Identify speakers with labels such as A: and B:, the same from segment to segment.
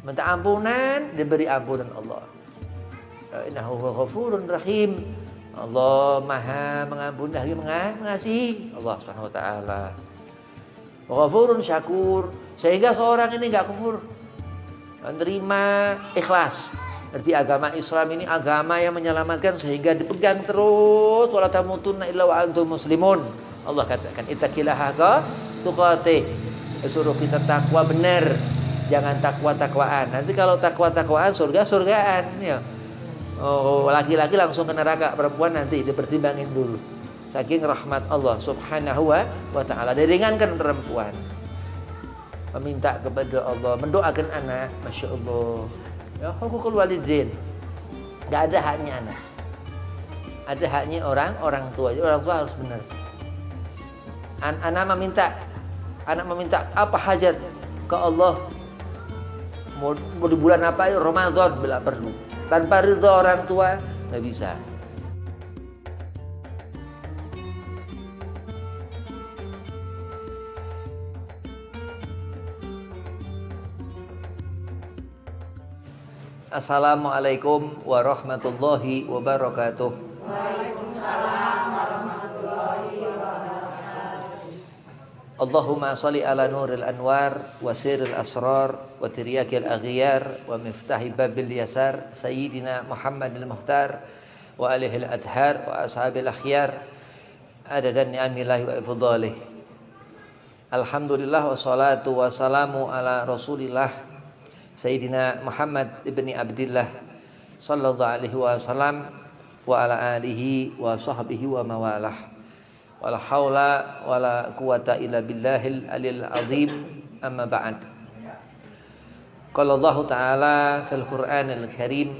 A: Minta ampunan, diberi ampunan Allah. Innahu ghafurun rahim. Allah Maha mengampuni lagi mengasihi. Allah Subhanahu wa taala. Ghafurun syakur, sehingga seorang ini enggak kufur, menerima ikhlas. Berarti agama Islam ini agama yang menyelamatkan, sehingga dipegang terus, wala tamutunna illa wa antum muslimun. Allah katakan ittaqillaha tuqatih. Suruh kita takwa benar, jangan takwa-takwaan. Nanti kalau takwa-takwaan surga-surgaan ya. Oh, laki-laki langsung ke neraka, perempuan nanti dipertimbangin dulu. Saking rahmat Allah Subhanahu wa taala, diringankan perempuan. Meminta kepada Allah, mendoakan anak, Masya Allah. Ya, hukukul walidin. Enggak ada haknya anak. Ada haknya orang tua. Jadi orang tua harus benar. Anak meminta apa hajat ke Allah, mau di bulan apa ya, Ramadan bila perlu. Tanpa ridha orang tua nggak bisa. Assalamualaikum warahmatullahi wabarakatuh.
B: Waalaikumsalam warahmatullahi wabarakatuh.
A: Allahumma salli ala nuril anwar wa sirril asrar wa tiryakil aghyar wa miftahi babil yasar sayyidina Muhammadil Muhtar wa alihil adhar wa ashabil akhyar adadan ni'amillahi wa ifdhalih. Alhamdulillah wassalatu wassalamu ala Rasulillah Sayyidina Muhammad ibni Abdillah sallallahu alaihi wasallam wa ala alihi wa sahbihi wa mawalah. Wala haula wala quwata illa billahil alil azim, amma ba'd. Qala Allah Ta'ala fil Qur'anil Karim,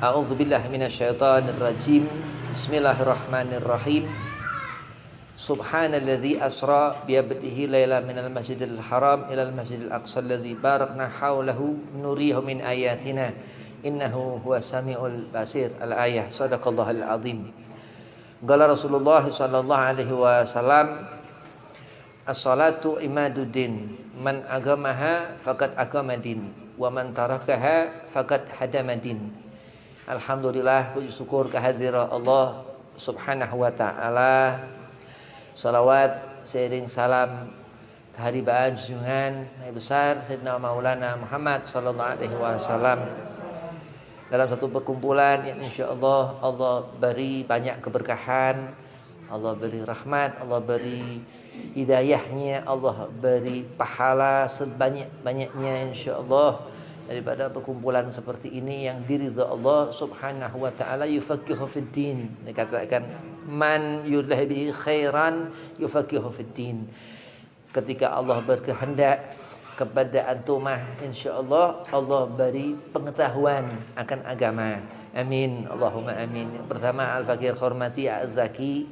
A: a'udzu billahi minasyaitonir rajim. Bismillahirrahmanirrahim. Subhanalladzi asra bi 'abdihi lailan minal masjidil haram ilal masjidil aqsa alladzi barakna haulahu nuriyahu min ayatina innahu huwas samiul basir. Al-ayah. Shadaqallahul azim. Qala Rasulullah sallallahu alaihi wasallam, as-salatu imaduddin, man agamaha faqad agamadin wa man tarakaha faqad hadamadin. Alhamdulillah, puji syukur kehadirat Allah Subhanahu wa taala. Salawat seiring salam keharibaan junjungan Nabi besar Sayyidina Maulana Muhammad sallallahu alaihi wasallam dalam satu perkumpulan yang insyaallah Allah beri banyak keberkahan, Allah beri rahmat, Allah beri hidayahnya, Allah beri pahala sebanyak-banyaknya insyaallah daripada perkumpulan seperti ini yang diridha Allah Subhanahu wa taala. Yufaqihu fid din, dikatakan man yuridu bihi khairan yufaqihu fid din. Ketika Allah berkehendak kepada antumah, insyaallah Allah beri pengetahuan akan agama. Amin, Allahumma amin. Yang pertama, al-fakir hormati az-zaki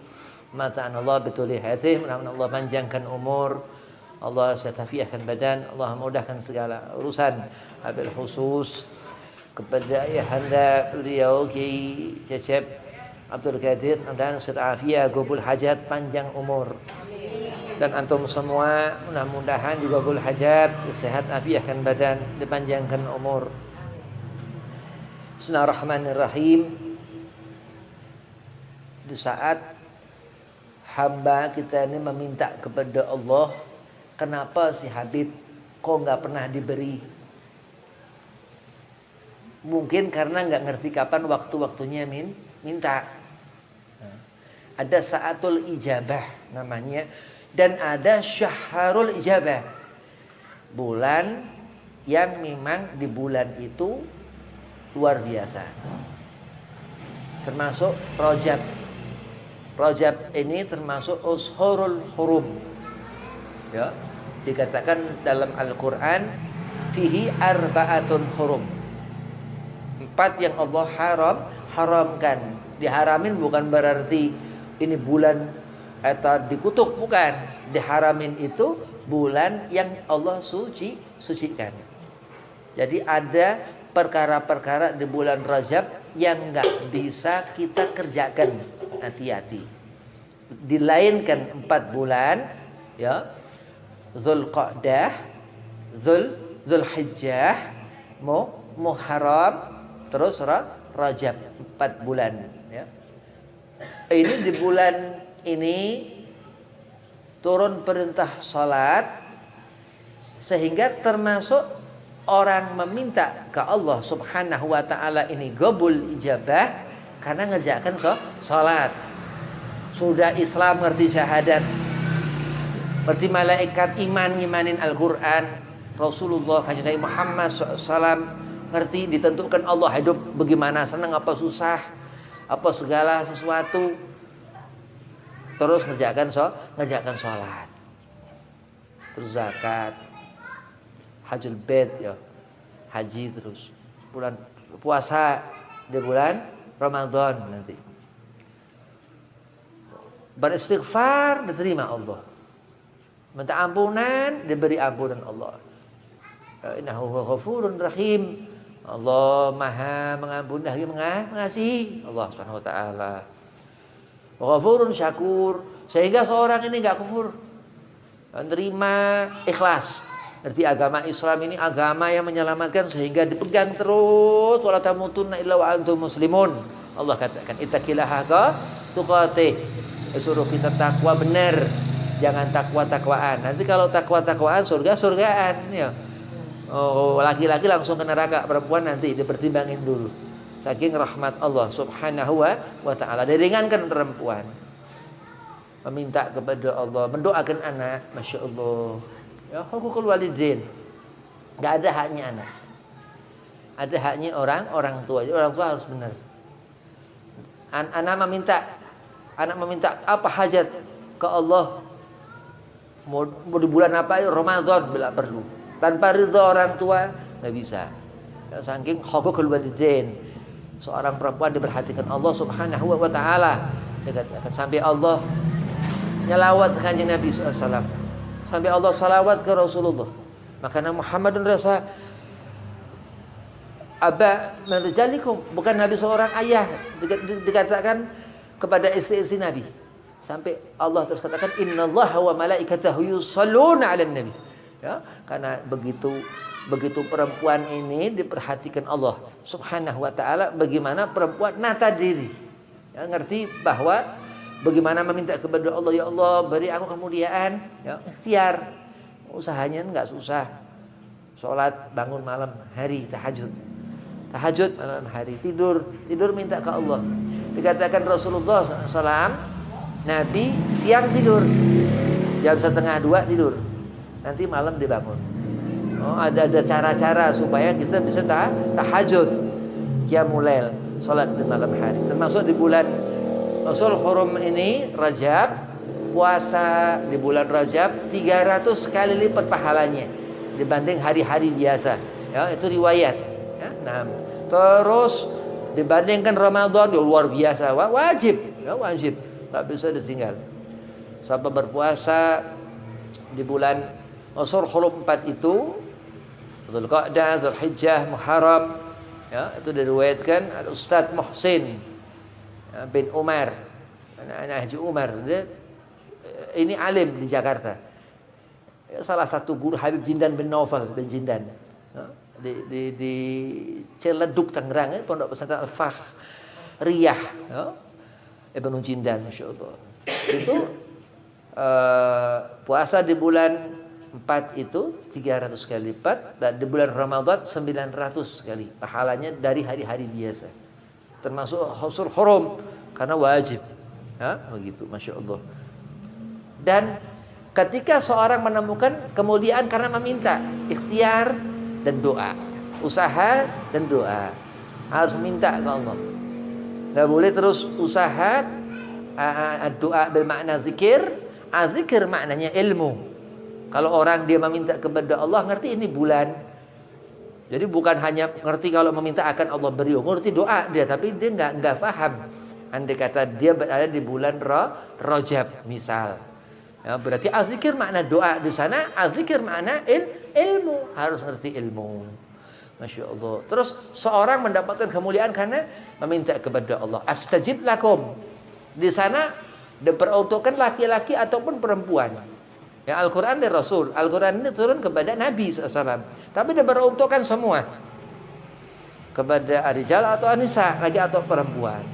A: mata'an Allah bituli hadih, mudah-mudahan Allah panjangkan umur, Allah setafiahkan badan, Allah mudahkan segala urusan. Abil khusus kepada ayahanda beliau Kiai Cecep Abdul Qadir, mudah-mudahan setafiah, gobul hajat, panjang umur. Dan antum semua mudah-mudahan juga gobul hajat, sehat afiahkan badan, dipanjangkan umur. Bismillahirrahmanirrahim. Di saat hamba kita ini meminta kepada Allah, kenapa si Habib kok nggak pernah diberi? Mungkin karena nggak ngerti kapan waktu-waktunya minta. Ada saatul ijabah namanya, dan ada syahrul ijabah, bulan yang memang di bulan itu luar biasa, termasuk Rajab. Rajab ini termasuk ushurul hurum, ya, dikatakan dalam Al-Quran fihi arba'atun hurum, 4 yang Allah haramkan. Diharamin bukan berarti ini bulan atau dikutuk, bukan. Diharamin itu bulan yang Allah sucikan. Jadi ada perkara-perkara di bulan Rajab yang nggak bisa kita kerjakan. Hati-hati. Dilainkan 4 bulan, ya, Zulqa'dah, Zulhijjah, Muharram, terus Rajab, 4 bulan ya. Ini di bulan ini turun perintah salat, sehingga termasuk orang meminta ke Allah Subhanahu wa taala ini qabul ijabah karena ngerjakan salat. Sudah Islam ngerti syahadat, berarti malaikat iman ngimanin Al-Qur'an, Rasulullah Kanjeng Nabi Muhammad SAW ngerti ditentukan Allah hidup bagaimana, senang apa susah, apa segala sesuatu. Terus ngerjakan salat. Terus zakat, hajjul bait ya. Haji terus. Bulan puasa di bulan Ramadan nanti. Beristighfar diterima Allah. Minta ampunan diberi ampunan Allah. Innahu ghafurun rahim. Allah Maha mengampuni lagi mengasihi. Allah Subhanahu wa taala. Ghafurun syakur, sehingga seorang ini enggak kufur. Menerima ikhlas. Arti agama Islam ini agama yang menyelamatkan, sehingga dipegang terus wala tamutunna illa wa antum muslimun. Allah katakan ittaqillaha tuqatih. Suruh kita takwa benar, jangan takwa-takwaan. Nanti kalau takwa-takwaan surgaan ya. Oh, laki-laki langsung ke neraka, perempuan nanti dipertimbangin dulu. Saking rahmat Allah Subhanahu wa taala. Diringankan perempuan. Meminta kepada Allah, mendoakan anak, Masya Allah. Ya, hukukul walidain. Enggak ada haknya anak. Ada haknya orang tua. Jadi orang tua harus benar. Anak meminta apa hajat ke Allah, mau di bulan apa, Ramadan bila perlu, tanpa ridha orang tua nggak bisa. Ya, saking hukukul walidain, seorang perempuan diperhatikan Allah Subhanahu wa taala. Dikatakan sampai Allah nyalawat ke Kanjeng Nabi SAW, sampai Allah salawat ke Rasulullah. Maka Muhammadun rasa aba menrijalikum, bukan Nabi seorang ayah, dikatakan kepada istri-istri Nabi. Sampai Allah terus katakan innallaha wa malaikatahu yusholluna 'alan nabi. Ya, karena begitu perempuan ini diperhatikan Allah Subhanahu wa taala, bagaimana perempuan nata diri. Ya, ngerti bahwa bagaimana meminta kepada Allah, ya Allah beri aku kemuliaan, ya, ikhtiar. Usahanya enggak susah. Salat bangun malam hari, tahajud malam hari, tidur minta ke Allah. Dikatakan Rasulullah SAW, Nabi siang tidur, jam 1:30 tidur, nanti malam dibangun. Oh, ada cara-cara supaya kita bisa tahajud, qiyamul lail, salat di malam hari. Termasuk di bulan Ashhurul Hurum ini, Rajab, puasa di bulan Rajab 300 kali lipat pahalanya dibanding hari-hari biasa. Ya, itu riwayat. Ya, nah, terus dibandingkan Ramadan, ya luar biasa, wajib, tak bisa ditinggal. Sampai berpuasa di bulan Ashhurul Hurum 4 itu, Dzulqa'dah, Dzulhijjah, Muharram, ya, itu diriwayatkan Al-Ustadz Muhsin bin Umar, anak Haji Umar, dia, ini alim di Jakarta. Ya, salah satu guru Habib Jindan bin Naufal bin Jindan. Ya, di Ciledug Tangerang, Pondok Pesantren Al-Fakhriyah, ya. Ibnu Jindan, Masya Allah. Itu puasa di bulan 4 itu 300 kali lipat, dan di bulan Ramadan 900 kali pahalanya dari hari-hari biasa. Termasuk Ashhurul Hurum karena wajib. Ya, begitu, Masya Allah. Dan ketika seorang menemukan kemuliaan karena meminta, ikhtiar dan doa, usaha dan doa, harus minta ke Allah. Gak boleh terus usaha, doa bermakna zikir, zikir maknanya ilmu. Kalau orang dia meminta kepada Allah, ngerti ini bulan, jadi bukan hanya ngerti kalau meminta akan Allah beri, ngerti doa dia, tapi dia nggak paham. Andai kata dia berada di bulan Rajab misal, ya, berarti azikir makna doa di sana, azikir makna ilmu, harus ngerti ilmu. Masya Allah. Terus seorang mendapatkan kemuliaan karena meminta kepada Allah. Astajib lakum. Di sana diperuntukkan laki-laki ataupun perempuan. Ya, Al-Quran dari Rasul. Al-Quran ini turun kepada Nabi SAW. Tapi dia beruntukkan semua. Kepada Arijal atau Anisa, lagi atau perempuan.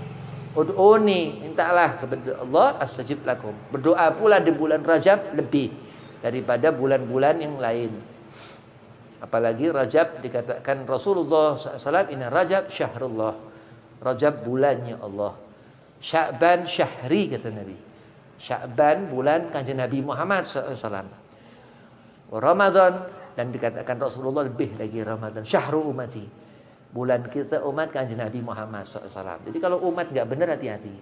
A: Ud'uni, mintalah kepada Allah, astajib lakum. Berdoa pula di bulan Rajab lebih daripada bulan-bulan yang lain. Apalagi Rajab dikatakan Rasulullah SAW, inna Rajab syahrullah. Rajab bulannya Allah. Sya'ban syahri, kata Nabi. Sya'ban bulan kanjeng Nabi Muhammad SAW. Ramadan, dan dikatakan Rasulullah lebih lagi Ramadan. Syahru umati, bulan kita umat kanjeng Nabi Muhammad SAW. Jadi kalau umat gak benar, hati-hati.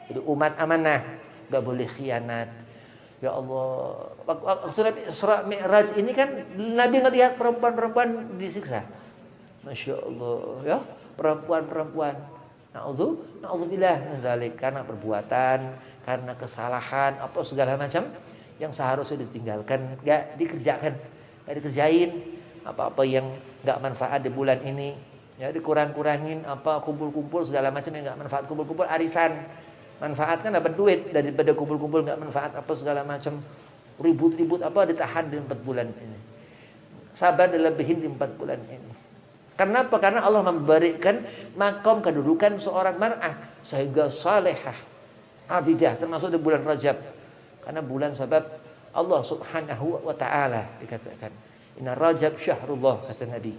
A: Jadi umat amanah, gak boleh khianat. Ya Allah, surat Isra Mi'raj ini kan Nabi ngelihat perempuan-perempuan disiksa. Masya Allah, ya, perempuan-perempuan. Na'udzubillah min dzalik, karena perbuatan, karena kesalahan, apa segala macam yang seharusnya ditinggalkan, gak dikerjakan, gak dikerjain. Apa-apa yang gak manfaat di bulan ini, ya dikurang-kurangin, apa kumpul-kumpul segala macam yang gak manfaat, kumpul-kumpul arisan. Manfaat kan dapat duit, daripada kumpul-kumpul nggak manfaat apa segala macam, ribut-ribut apa ditahan di 4 bulan ini. Sabar dilebihin di 4 bulan ini. Kenapa? Karena Allah memberikan makom kedudukan seorang mar'ah sehingga salehah, abidah, termasuk di bulan Rajab. Karena bulan sebab Allah Subhanahu wa taala dikatakan, inna Rajab syahrullah, kata Nabi.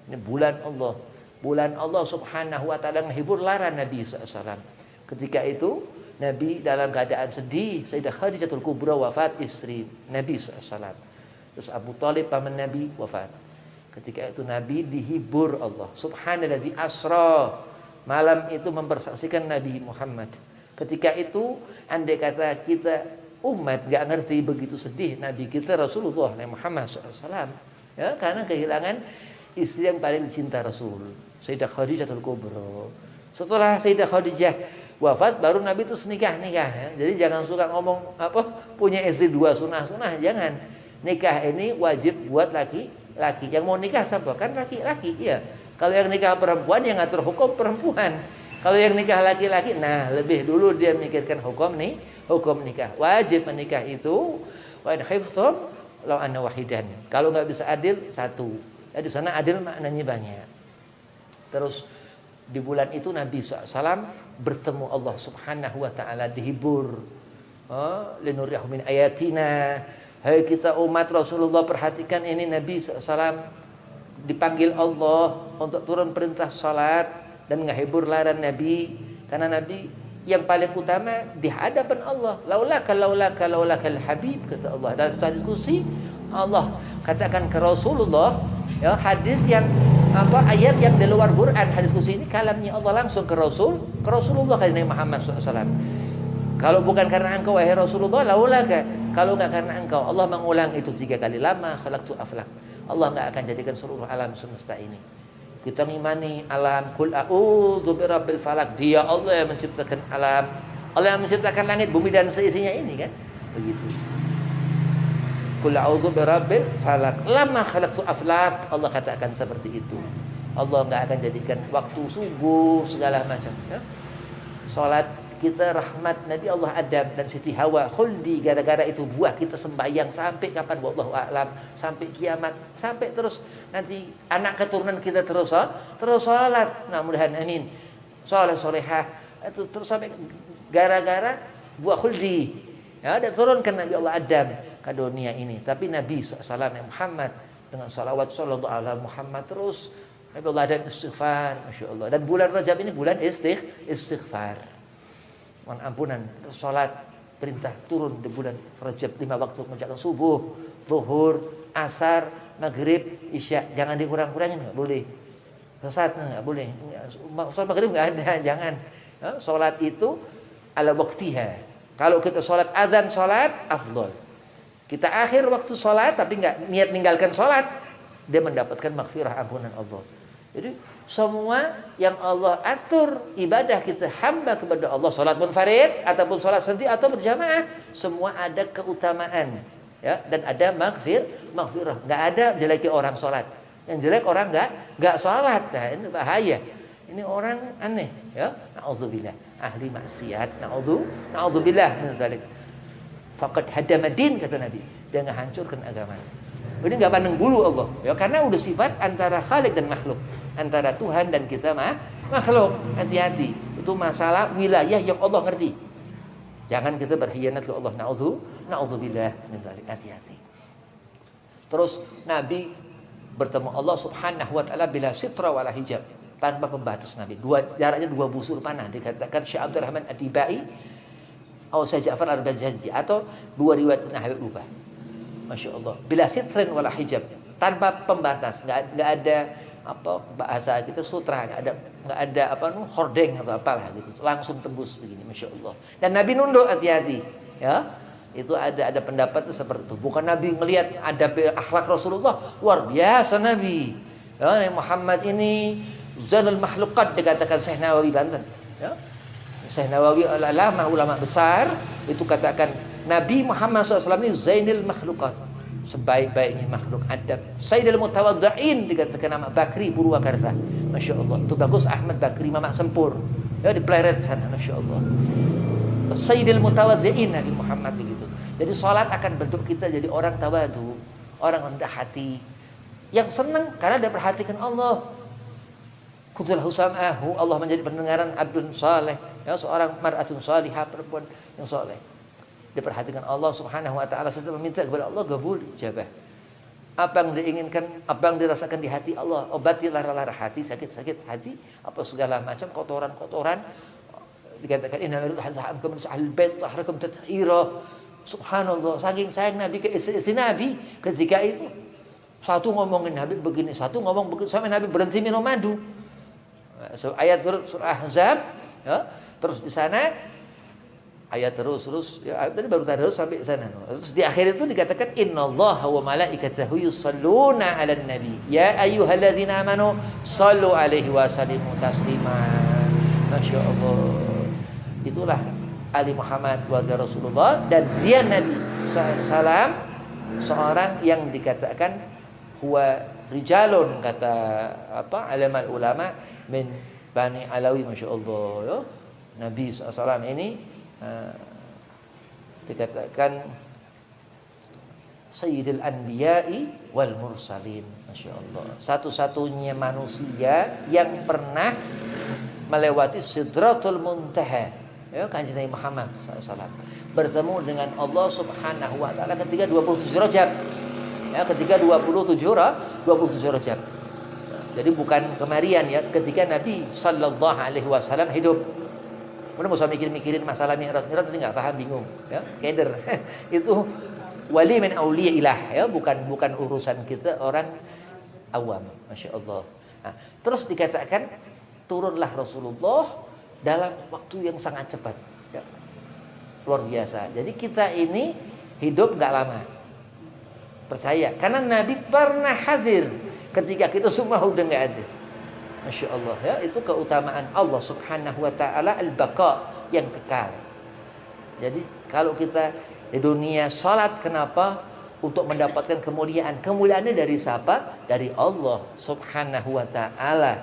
A: Ini bulan Allah. Bulan Allah Subhanahu wa taala menghibur lara Nabi SAW. Ketika itu Nabi dalam keadaan sedih, Sayyidah Khadijatul Kubra wafat, istri Nabi SAW. Terus Abu Talib paman Nabi wafat. Ketika itu Nabi dihibur Allah. Subhanalladzi asra, malam itu mempersaksikan Nabi Muhammad. Ketika itu andai kata kita umat gak ngerti begitu sedih Nabi kita Rasulullah Nabi Muhammad SAW, ya, karena kehilangan istri yang paling dicinta Rasul, Sayyidah Khadijatul Kubra. Setelah Sayyidah Khadijah wafat, baru Nabi itu nikah, ya. Jadi jangan suka ngomong apa punya istri 2 sunah, jangan. Nikah ini wajib buat laki-laki. Yang mau nikah siapa? Kan laki-laki, ya. Kalau yang nikah perempuan, yang ngatur hukum perempuan. Kalau yang nikah laki-laki, nah lebih dulu dia memikirkan hukum nikah. Wajib menikah itu wa in khiftum law anna wahidan. Kalau nggak bisa adil, 1. Ya, di sana adil maknanya banyak. Terus di bulan itu Nabi SAW bertemu Allah Subhanahu wa ta'ala, dihibur. Linuriyahu min ayatina. Hai kita umat Rasulullah, perhatikan ini Nabi SAW dipanggil Allah untuk turun perintah salat dan menghibur lara Nabi. Karena Nabi yang paling utama di hadapan Allah. Laulakal habib, kata Allah. Dalam satu diskusi Allah katakan ke Rasulullah, ya, hadis yang ayat yang di luar Quran, hadis kursi ini kalamnya Allah langsung ke Rasulullah kata Nabi Muhammad SAW. Kalau bukan karena engkau wahai Rasulullah, laulaka, kalau enggak karena engkau, Allah mengulang itu 3 kali, lama khalaqtu aflak. Allah enggak akan jadikan seluruh alam semesta ini. Kita ngimani alam, kul a'udzu birabbil falak, dia Allah yang menciptakan alam, Allah yang menciptakan langit, bumi dan seisinya ini, kan? Begitu. Qul a'udzu birabbil falaq, lama khalaqtu aflaq. Allah katakan seperti itu. Allah enggak akan jadikan waktu subuh segala macam, ya. Salat kita rahmat Nabi Allah Adam dan Siti Hawa khuldi, gara-gara itu buah kita sembahyang sampai kapan wallahu a'lam, sampai kiamat, sampai terus nanti anak keturunan kita terus salat. Nah, mudah-mudahan amin. Solehah itu terus sampai gara-gara buah khuldi. Ya, ada turunkan Nabi Allah Adam ke dunia ini. Tapi Nabi SAW Muhammad dengan salawat sallallahu ala Muhammad, terus Nabi Allah Adam istighfar, Masya Allah. Dan bulan Rajab ini bulan istighfar, mohon ampunan. Salat perintah turun di bulan Rajab 5 waktu, mengerjakan subuh, zuhur, asar, maghrib, isya. Jangan dikurang-kurangin, nggak boleh. Sesat nggak boleh. Salat maghrib nggak ada, jangan. Salat itu ala waktiha. Kalau kita sholat azan, sholat afdol. Kita akhir waktu sholat tapi nggak niat meninggalkan sholat, dia mendapatkan maghfirah, ampunan Allah. Jadi semua yang Allah atur ibadah kita hamba kepada Allah, sholat munfarid ataupun sholat sendiri atau berjamaah, semua ada keutamaan, ya, dan ada maghfirah. Nggak ada jeleki orang sholat, yang jelek orang nggak sholat. Nah, ini bahaya. Ini orang aneh, ya. Na'udzubillah, ahli maksiat. Na'udzubillah min dzalik. faqad hadamadin, kata Nabi, dia menghancurkan agama. Ini nggak pandang bulu Allah, ya, karena udah sifat antara Khalik dan makhluk, antara Tuhan dan kita makhluk. Hati-hati, itu masalah wilayah yang Allah ngerti. Jangan kita berkhianat ke Allah. Na'udzubillah min dzalik. Hati-hati. Terus Nabi bertemu Allah Subhanahu wa taala bila sitra wala hijab, tanpa pembatas Nabi. Jaraknya 2 busur panah, dikatakan Syekh Abdul Rahman Ad-Dibai atau Syekh Ja'far Al-Bajaji, atau 2 riwayat Habib lupa. Masya Allah. Bila sitrin wala hijab, tanpa pembatas, nggak ada apa bahasa kita sutra, nggak ada hordeng atau apalah gitu, langsung tembus begini, Masya Allah. Dan Nabi nunduk, hati-hati, ya. Itu ada pendapat seperti itu. Bukan Nabi ngelihat ada akhlak Rasulullah luar biasa Nabi. Ya, Muhammad ini Zainul Makhluqat, dikatakan Syekh Nawawi Banten. Ya. Syekh Nawawi ulama besar itu katakan Nabi Muhammad SAW ini Zainul Makhluqat, sebaik-baiknya makhluk adab. Sayyidul Mutawaddi'in, dikatakan nama Bakri Purwakarta. Masya Allah. Itu bagus, Ahmad Bakri Mamak Sempur. Ya, di Pleret sana, Masya Allah. Sayyidul Mutawaddi'in Nabi Muhammad begitu. Jadi salat akan bentuk kita jadi orang tawadu, orang rendah hati, yang senang karena dia perhatikan Allah. Kuntul husamahu, Allah menjadi pendengaran abdun saleh, ya, seorang mar'atun salihah, perempuan yang saleh. Diperhatikan Allah Subhanahu wa taala, serta meminta kepada Allah gabul ijabah. Apa yang diinginkan, apa yang dirasakan di hati Allah, obati lara-lara hati, sakit-sakit hati, apa segala macam kotoran-kotoran. Dikatakan inna lillahi al bait tahrakum tathira. Subhanallah, saking sayang Nabi ke istri Nabi ketika itu. Satu ngomongin Nabi begini, satu ngomong begitu, sampai Nabi berhenti minum madu. Ayat surah Ahzab, ya. Terus di sana ayat terus ya, tadi baru terus sampai sana. Terus di akhir itu dikatakan innallaha wa malaikatahu yusholluna 'alan nabi ya ayyuhalladzina amanu shallu 'alaihi wa sallimu taslima. Masya Allah. Itulah Ali Muhammad warga Rasulullah, dan dia Nabi SAW seorang yang dikatakan huwa rijalun, kata ulama min Bani Alawi. Masya Allah, ya. Nabi SAW ini dikatakan Sayyidul Anbiya'i wal Mursalin. Masya Allah, satu-satunya manusia yang pernah melewati Sidratul Muntaha, ya, Kanjeng Nabi Muhammad SAW bertemu dengan Allah Subhanahu wa taala ketika 27 Rajab. Ya, ketika 27 Rajab. Jadi bukan kemarian, ya, ketika Nabi sallallahu alaihi wasallam hidup. Udah enggak usah mikirin masalah Mi'raj nanti enggak paham, bingung, ya. Keder. Itu wali min auliya ilah, ya, bukan urusan kita orang awam. Masya Allah. Nah, terus dikatakan turunlah Rasulullah dalam waktu yang sangat cepat, ya. Luar biasa. Jadi kita ini hidup gak lama, percaya, karena Nabi pernah hadir ketika kita semua udah gak ada. Masya Allah, ya. Itu keutamaan Allah Subhanahu wa ta'ala al-baqa, yang kekal. Jadi kalau kita di dunia salat, kenapa? Untuk mendapatkan kemuliaan. Kemuliaannya dari siapa? Dari Allah Subhanahu wa ta'ala,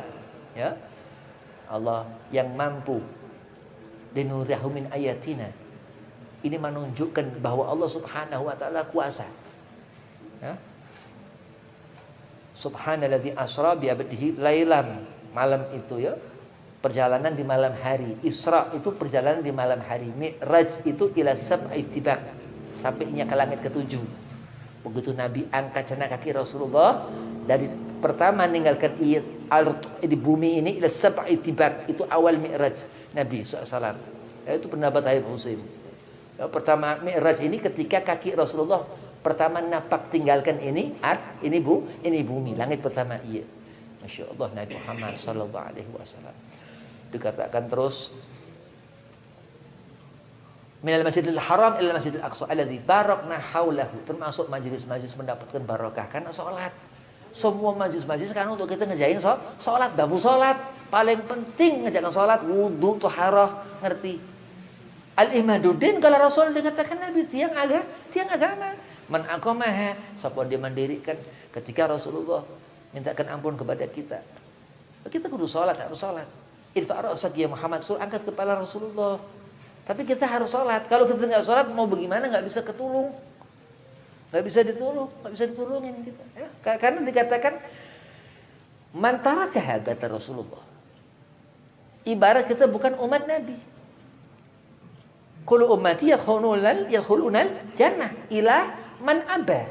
A: ya. Allah yang mampu dinurihu min ayatina. Ini menunjukkan bahwa Allah Subhanahu wa taala kuasa. Ya. Subhanalladzi asra bi 'abdihi lailan, malam itu, ya. Perjalanan di malam hari. Isra itu perjalanan di malam hari. Mi'raj itu ila sab'i tibaq, sampainya ke langit ke-7. Begitu Nabi angkat cenak kaki Rasulullah dari pertama meninggalkan di bumi ini ila sab'i tibaq, itu awal Mi'raj Nabi SAW. Ya, itu pendapat Habib Husain. Ya, pertama Mi'raj ini ketika kaki Rasulullah pertama napak tinggalkan ini bumi, langit pertama. Iya. Masya Allah, Nabi Muhammad sallallahu alaihi wasallam. Dikatakan terus minal masjidil haram ila masjidil aqsa alladzi barakna haulahu, termasuk majelis-majelis mendapatkan barokah karena salat. Semua majlis-majlis kan untuk kita ngejain sholat, babu sholat paling penting, ngejakan sholat, wudu, taharah, ngerti. Al-imaduddin kalau Rasul dikatakan Nabi tiang agama. Man aqamaha, siapa dia mendirikan ketika Rasulullah mintakan ampun kepada kita. Kita kudu sholat, harus sholat. Irfa' ra'sak ya Muhammad, suruh angkat kepala Rasulullah. Tapi kita harus sholat. Kalau kita nggak sholat mau bagaimana, nggak bisa ketulung. Nggak bisa ditolong, nggak bisa ditolongin kita. Ya, karena dikatakan man tarakaha, kata Rasulullah. Ibarat kita bukan umat Nabi. Kullu ummati yadkhulunal jannah ila man aba.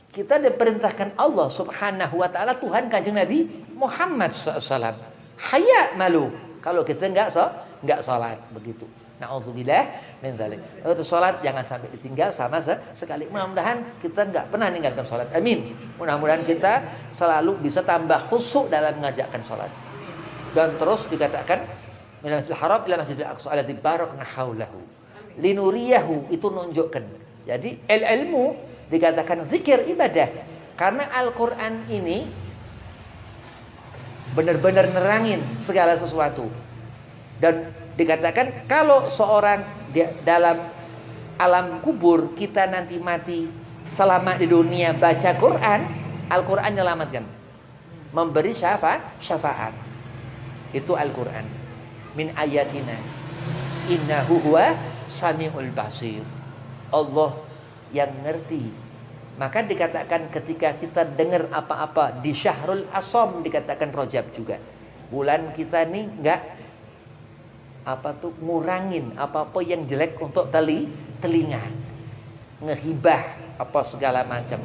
A: Kita diperintahkan Allah Subhanahu wa taala, Tuhan Kanjeng Nabi Muhammad SAW. Haya malu kalau kita nggak salat begitu. Na'udzubillah min dzalik. Kalau salat jangan sampai ditinggal sama sekali. Mudah-mudahan kita nggak pernah meninggalkan salat. Amin. Mudah-mudahan kita selalu bisa tambah khusyuk dalam mengajakkan salat. Dan terus dikatakan minal masjidil haram ila masjidil aqsa alladzi barakna haulahu linuriyahu, itu nunjukkan. Jadi ilmu dikatakan zikir ibadah karena Al-Qur'an ini benar-benar nerangin segala sesuatu. Dan dikatakan kalau seorang dalam alam kubur, kita nanti mati selama di dunia baca Quran, Al-Quran menyelamatkan, memberi syafaat. Itu Al-Quran. Min ayatina innahu huwa samiul basir. Allah yang ngerti. Maka dikatakan ketika kita dengar apa-apa di Syahrul Asham, dikatakan Rajab juga. Bulan kita nih enggak ngurangin apa-apa yang jelek untuk telinga, ngehibah apa segala macam,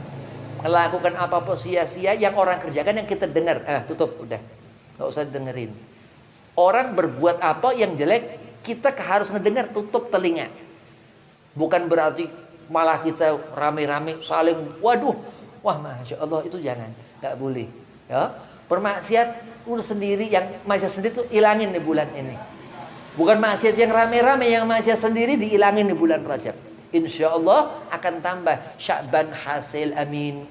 A: melakukan apa-apa sia-sia yang orang kerjakan yang kita dengar, tutup, udah nggak usah dengerin. Orang berbuat apa yang jelek, kita harus ngedengar, tutup telinga. Bukan berarti malah kita rame-rame saling wah masya Allah, itu jangan, nggak boleh. Ya, bermaksiat udah sendiri, yang maksiat sendiri tuh ilangin di bulan ini. Bukan maksiat yang rame-rame, yang maksiat sendiri diilangin di bulan Rajab. Insya Allah akan tambah Sya'ban hasil, amin.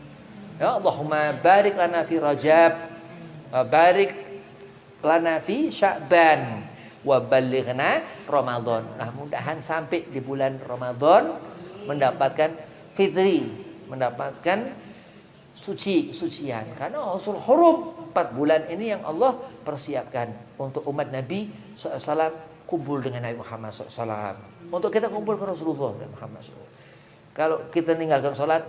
A: Ya, Allahumma barik lana fi Rajab, wa barik lana fi Sya'ban, wa balighna Ramadan. Nah, mudahan sampai di bulan Ramadan mendapatkan fitri, mendapatkan sucian. Karena Rasul Hurum 4 bulan ini yang Allah persiapkan untuk umat Nabi SAW kumpul dengan Nabi Muhammad SAW. Untuk kita kumpul ke Rasulullah Muhammad SAW. Kalau kita meninggalkan sholat,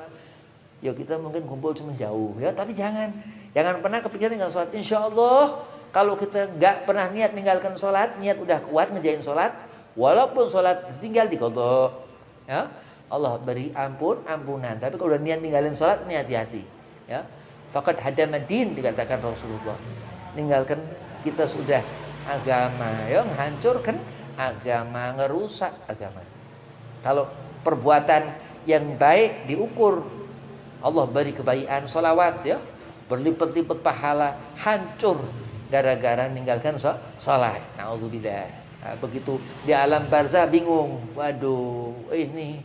A: ya kita mungkin kumpul cuma jauh, ya. Tapi jangan pernah kepikiran tinggal sholat. Insya Allah kalau kita nggak pernah niat meninggalkan sholat, niat udah kuat ngejain sholat, walaupun sholat tinggal di qadha, ya Allah beri ampunan. Tapi kalau udah niat ninggalin sholat, ini hati-hati, ya. Faqad hadamadin, dikatakan Rasulullah. Ninggalkan kita sudah agama, ya, menghancurkan agama, ngerusak agama. Kalau perbuatan yang baik diukur, Allah beri kebaikan, salawat, ya, berlipat-lipat pahala, hancur gara-gara meninggalkan salat. Nauzubillah. Nah, begitu di alam barzah bingung, waduh, ini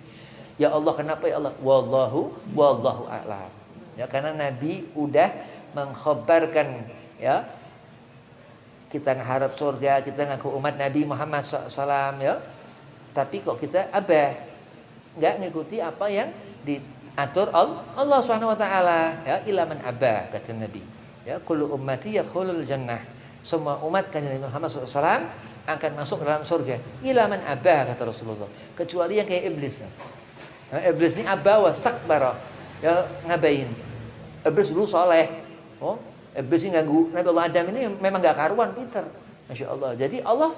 A: ya Allah, kenapa ya Allah? Wallahu a'lam. Ya, karena Nabi udah mengkhabarkan, ya, kita mengharap surga, kita ngaku umat Nabi Muhammad SAW, ya. Tapi kok kita nggak ngikuti apa yang diatur Allah Subhanahu Wa Taala, ya. Ila man abah, kata Nabi, ya. Kullu ummati yadkhulul jannah. Semua umat kanjeng Nabi Muhammad SAW akan masuk dalam surga. Ila man abah, kata Rasulullah. Kecuali yang kayak iblis. Nah, iblis ini abah wastakbara, ya, ngabain. Iblis dulu soleh, iblis ini ganggu Nabi Allah Adam ini memang gak karuan, pintar, masya Allah. Jadi Allah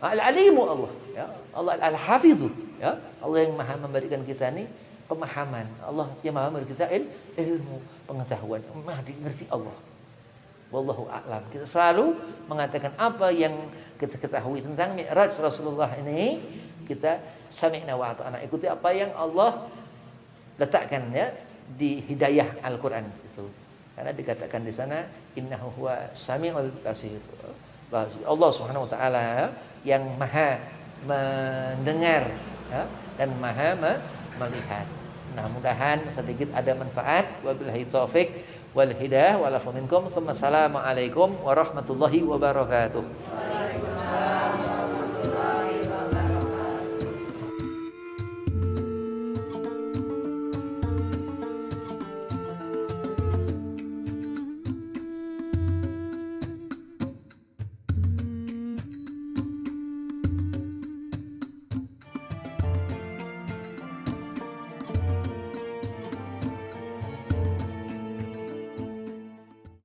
A: al-alimu, Allah, ya, Allah al-hafidhu, ya, Allah yang maha memberikan kita ini pemahaman, Allah yang maha memberikan kita ilmu, pengetahuan, maha ngerti Allah. Wallahu a'lam. Kita selalu mengatakan apa yang kita ketahui tentang Mi'raj Rasulullah ini, kita sami'na wa ata'na, ikuti apa yang Allah letakkan, ya, di hidayah Al-Quran itu. Karena dikatakan di sana innahu huwa samiul basir. Allah Subhanahu wa taala yang maha mendengar, ya, dan maha melihat. Nah, mudahan sedikit ada manfaat. Wabillahi taufik wal hidayah wal afu minkum. Assalamualaikum warahmatullahi wabarakatuh.